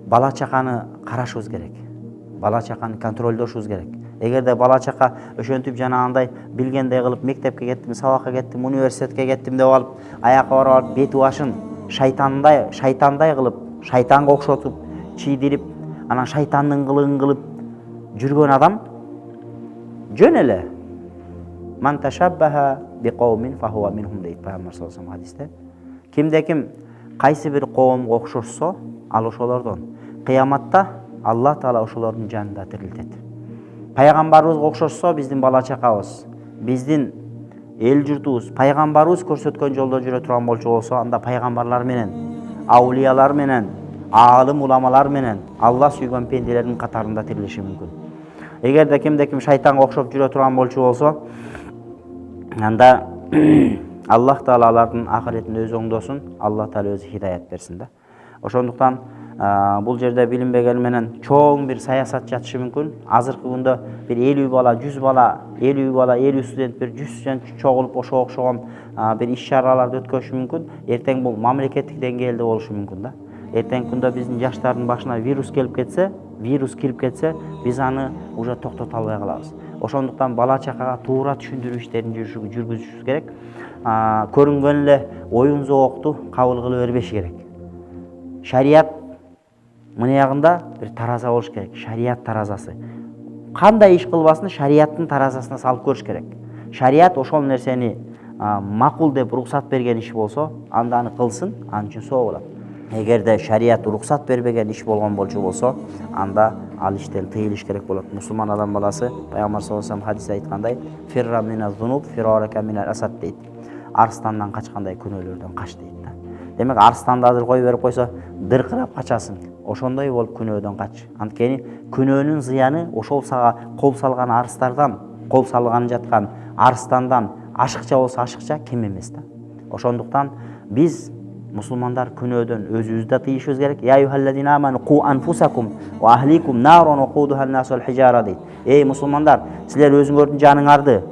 бала чаканы карашыбыз керек. Бала чаканы контролдошубуз керек. Эгерде бала чака ошентип жанагындай билгендей кылып мектепке кеттим, сабакка кеттим, университетке кеттим деп алып, аякка барып алып бети башын шайтандай кылып, шайтанга окшотуп, чийдирип, анан шайтандын кылыгын кылып жүргөн адам жөн эле ман ташаббаха биқаумин фахуа минхум дейт Пайгамбар саллаллаху алейхи хадисте. Кимде-ким кайсы бир коомго окшошсо, ал ошолордон. Кыяматта Аллах Таала ошолордун жанында тирилтет. Пайгамбарыбызга окшошсо, биздин бала чакабыз, биздин эл журтубуз пайгамбарыбыз көрсөткөн жолдо жүрө турган болчу болсо, анда пайгамбарлар менен, аулиялар менен, алым уламалар менен Алла сүйгөн пенделердин катарында тирилиши мүмкүн. Эгерде кимде-ким шайтанга окшоп жүрө турган болчу болсо, анда Аллах Таала алардын ахиретин өзү оңдосун, Аллах Таала өзү хидаят берсин да. Ошондуктан бул жерде билинбеген менен чоң бир саясат жатышы мүмкүн. Азыркы күндө бир 50 бала, 100 бала, 50 бала, 50 студент бир 100 студент чогулуп ошого окшогон бир иш-чараларды өткөрүшү мүмкүн. Эртең бул мамлекеттик деңгээлде болушу мүмкүн да. Эртең күндө биздин жаштардын башына вирус кирип кетсе, биз аны уже токтото албай калабыз. Ошондуктан бала чакага туура түшүндүрүү иштерин жүргүзүшүбүз керек. Көрүнгөн эле оюн зоокту кабыл кыла бербеш керек. Шарият мынягында бир тараза болуш керек. Шарият таразасы. Кандай иш кылбасын шариаттын таразасына салып көрүш керек. Шарият ошол нерсени макул деп уруксат берген иш болсо, анда аны кылсын, ал үчүн соо болот. Эгерде шарият уруксат бербеген иш болгон болчу болсо, анда ал иштен тыйылыш керек болот. Мусулман адам баласы Пайгамбар саллаллаху алейхи хадисте айткандай, фирра миназ-зунуб фирарака минал-асад дейт. Арстандан качкандай күнөөлөрдөн кач дейт да. Демек арстанды азыр кой берип койсо, дыркырап качасың. Ошондой болуп күнөөдөн кач. Анткени күнөөнүн зыяны ошол сага кол салган арыстардан, кол салган жаткан арстандан ашыкча болсо ашыкча, кем эмес да. Ошондуктан биз мусулмандар күнөөдөн өзүбүздү тыйышыбыз керек. Я юхаллазина аману қу анфусакум ва ахликум нарон уқудуха нас вал хижара дейт. Эй мусулмандар, силер өзүңөрдүн жаныңарды,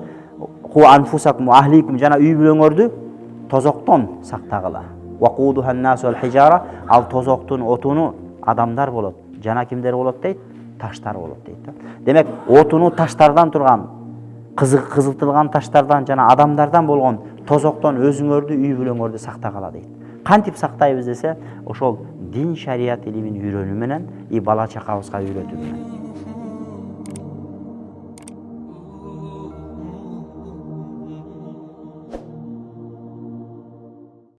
қу анфусакум ва ахликум жана үй бүлөңөрдү тозоктон сактагыла. Уақудуха нас вал хижара, ал тозоктун отуну адамдар болот. Жана кимдер болот дейт? Таштар болот дейт. Демек, отуну таштардан турган, кызылтылган таштардан жана адамдардан болгон тозоктон өзүңөрдү, үй бүлөңөрдү сактагыла дейт. Кантип сактайбыз десе, ошол дин шарият илимин үйрөнүү менен, бала чакабызга үйрөтүү менен.